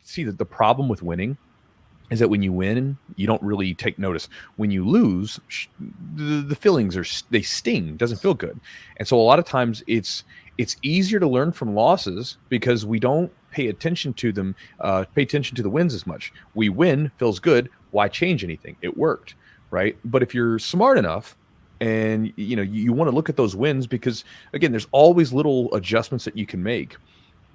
see that the problem with winning is that when you win, you don't really take notice. When you lose, the feelings they sting. It doesn't feel good. And so a lot of times it's easier to learn from losses because we don't pay attention to them, pay attention to the wins as much. We win, feels good. Why change anything? It worked, right? But if you're smart enough and you want to look at those wins, because again, there's always little adjustments that you can make.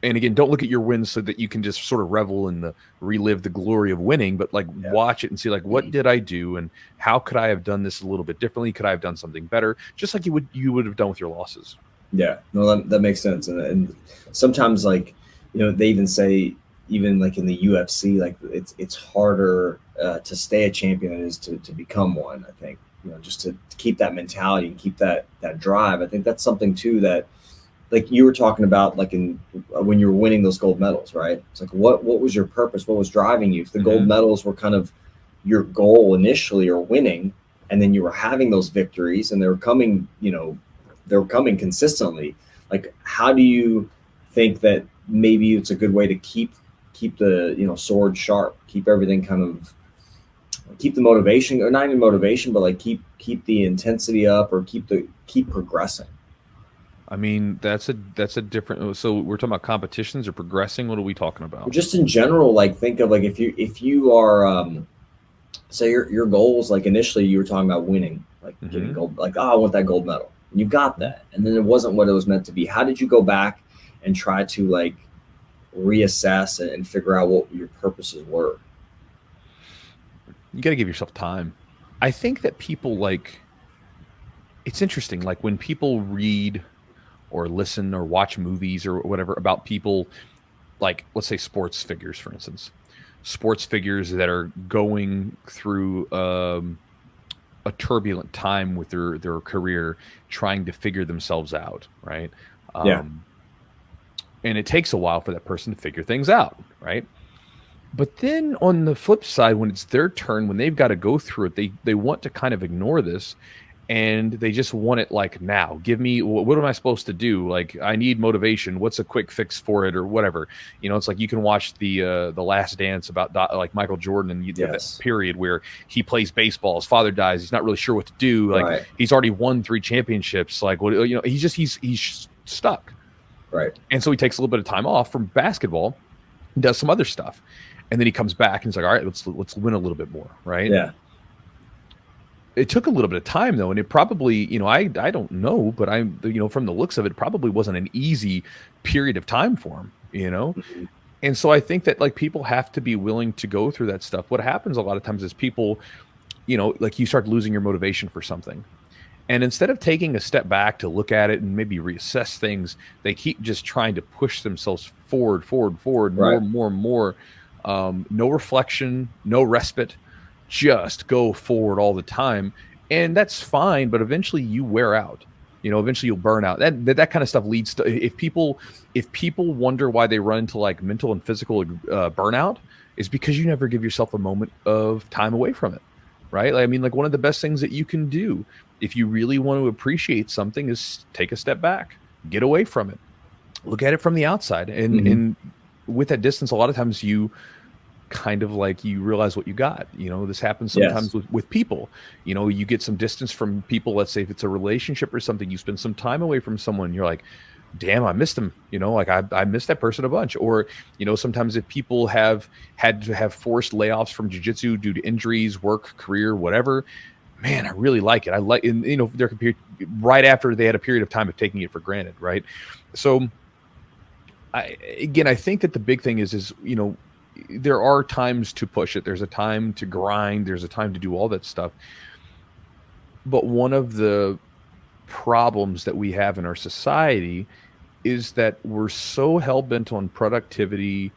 And again, don't look at your wins so that you can just sort of revel in relive the glory of winning, but watch it and see what did I do and how could I have done this a little bit differently? Could I have done something better? Just like you would have done with your losses. Yeah, no, that makes sense. And sometimes they even say, even like in the UFC, like it's harder to stay a champion than it is to become one. I think, just to keep that mentality and keep that drive. I think that's something too that, like you were talking about, like when you were winning those gold medals, right? It's like, what was your purpose? What was driving you? If the gold medals were kind of your goal initially, or winning, and then you were having those victories and they were coming consistently. Like, how do you think that maybe it's a good way to keep the, sword sharp, keep everything keep the motivation, or not even motivation, but like keep the intensity up, or keep progressing? I mean, that's a different. So we're talking about competitions or progressing. What are we talking about? Just in general, like think of like if you are, say your goals, like initially you were talking about winning, like getting gold, like, I want that gold medal. And you got that, and then it wasn't what it was meant to be. How did you go back and try to like reassess and figure out what your purposes were? You got to give yourself time. I think that people it's interesting. Like when people read or listen or watch movies or whatever about people, like let's say sports figures, for instance, sports figures that are going through a turbulent time with their career, trying to figure themselves out, right? And it takes a while for that person to figure things out, right? But then on the flip side, when it's their turn, when they've got to go through it, they want to kind of ignore this, and they just want it like now. Give me, what am I supposed to do? Like, I need motivation. What's a quick fix for it, or whatever? It's like you can watch the Last Dance about like Michael Jordan, and you have that period where he plays baseball. His father dies. He's not really sure what to do. Like he's already won 3 championships. Like he's stuck. Right. And so he takes a little bit of time off from basketball, and does some other stuff, and then he comes back and he's like, all right, let's win a little bit more. Right. Yeah. It took a little bit of time though, and it probably, I don't know, but from the looks of it, probably wasn't an easy period of time for him, And so I think that like people have to be willing to go through that stuff. What happens a lot of times is people, like you start losing your motivation for something, and instead of taking a step back to look at it and maybe reassess things, they keep just trying to push themselves forward, more. No reflection, no respite. Just go forward all the time, and that's fine, but eventually you wear out. Eventually you'll burn out. That kind of stuff leads to, if people wonder why they run into like mental and physical burnout, is because you never give yourself a moment of time away from it, right? I mean, like one of the best things that you can do if you really want to appreciate something is take a step back, get away from it, look at it from the outside, and with that distance, a lot of times you kind of like you realize what you got. This happens sometimes with people. You get some distance from people. Let's say if it's a relationship or something, you spend some time away from someone, you're like, damn, I missed them. Like I missed that person a bunch. Or sometimes if people have had to have forced layoffs from jiu-jitsu due to injuries, work, career, whatever, man, I really like it. I like, and there could be right after they had a period of time of taking it for granted, right? So I think that the big thing is there are times to push it. There's a time to grind. There's a time to do all that stuff. But one of the problems that we have in our society is that we're so hell-bent on productivity,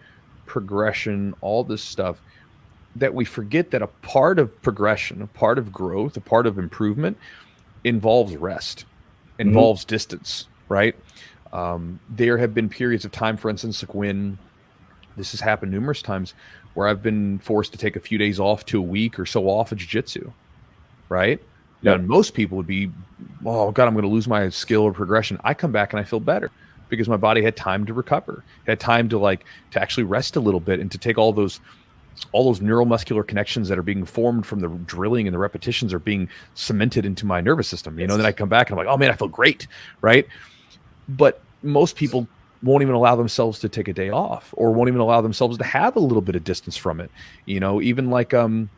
progression, all this stuff, that we forget that a part of progression, a part of growth, a part of improvement involves rest, involves distance, right? There have been periods of time, for instance, like when this has happened numerous times, where I've been forced to take a few days off to a week or so off of jiu-jitsu, right? Now, most people would be, oh God, I'm going to lose my skill or progression. I come back and I feel better. because my body had time to recover, had time to actually rest a little bit and to take all those neuromuscular connections that are being formed from the drilling and the repetitions are being cemented into my nervous system. Then I come back and I'm like, oh man, I feel great. Right. But most people won't even allow themselves to take a day off, or won't even allow themselves to have a little bit of distance from it. Even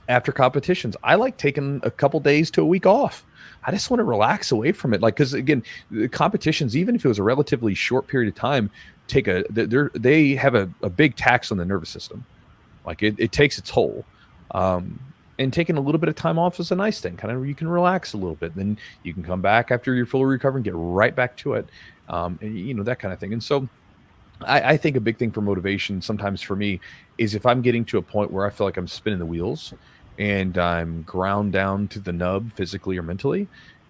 after competitions, I like taking a couple days to a week off. I just want to relax away from it. Because again, the competitions, even if it was a relatively short period of time, they have a big tax on the nervous system. It takes its toll. And taking a little bit of time off is a nice thing. You can relax a little bit. Then you can come back after you're fully recovered and get right back to it. And that kind of thing. And so I think a big thing for motivation sometimes for me is if I'm getting to a point where I feel like I'm spinning the wheels and I'm ground down to the nub physically or mentally,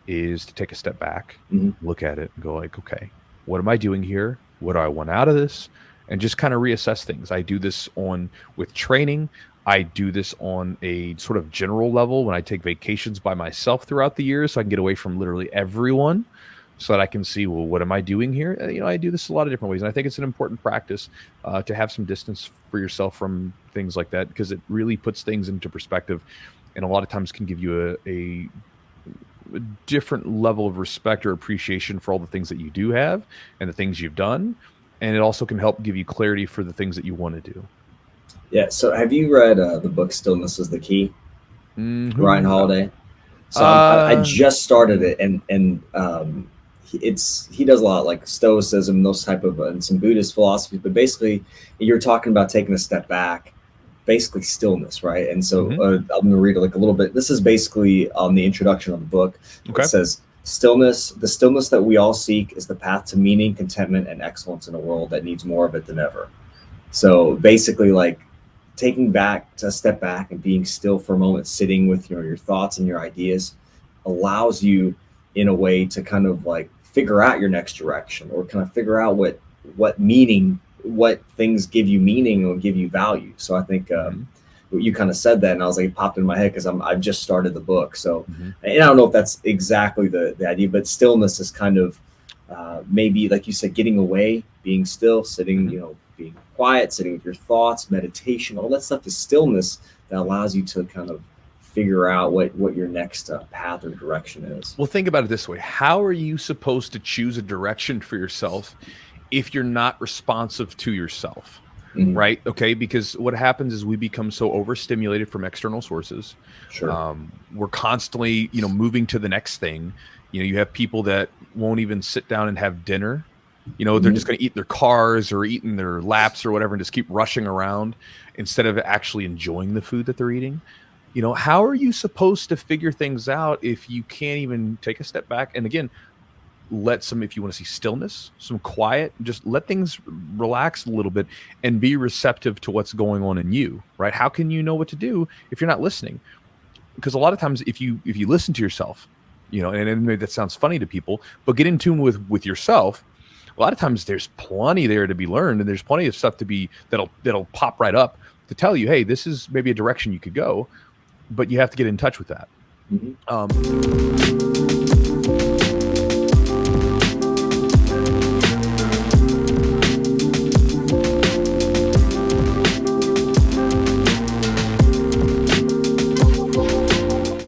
is to take a step back, look at it and go okay, what am I doing here? What do I want out of this? And just kind of reassess things. I do this with training. I do this on a sort of general level when I take vacations by myself throughout the year, so I can get away from literally everyone, so that I can see, well, what am I doing here? I do this a lot of different ways. And I think it's an important practice to have some distance for yourself from things like that, because it really puts things into perspective, and a lot of times can give you a different level of respect or appreciation for all the things that you do have and the things you've done. And it also can help give you clarity for the things that you want to do. Yeah. So have you read the book Stillness is the Key? Ryan Holiday. So I just started it, and he does a lot like Stoicism, those type of and some Buddhist philosophy. But basically, you're talking about taking a step back, basically stillness, right? And so I'm going to read it a little bit. This is basically on the introduction of the book. Okay. It says, the stillness that we all seek is the path to meaning, contentment, and excellence in a world that needs more of it than ever. So basically, taking a step back and being still for a moment, sitting with your thoughts and your ideas, allows you in a way to kind of figure out your next direction, or kind of figure out what things give you meaning or give you value. So I think you kind of said that, and I was it popped in my head because I've just started the book. So, and I don't know if that's exactly the idea, but stillness is kind of maybe, like you said, getting away, being still, sitting, being quiet, sitting with your thoughts, meditation, all that stuff is stillness that allows you to kind of figure out what your next path or direction is. Well, think about it this way. How are you supposed to choose a direction for yourself if you're not responsive to yourself? Right? Okay. Because what happens is we become so overstimulated from external sources. Sure. We're constantly, moving to the next thing. You have people that won't even sit down and have dinner. They're just going to eat their cars or eating their laps or whatever and just keep rushing around instead of actually enjoying the food that they're eating. How are you supposed to figure things out if you can't even take a step back? And again, if you want to see stillness, some quiet, just let things relax a little bit and be receptive to what's going on in you, right? How can you know what to do if you're not listening? Because a lot of times if you listen to yourself, and maybe that sounds funny to people, but get in tune with yourself. A lot of times there's plenty there to be learned, and there's plenty of stuff that'll pop right up to tell you, hey, this is maybe a direction you could go, but you have to get in touch with that.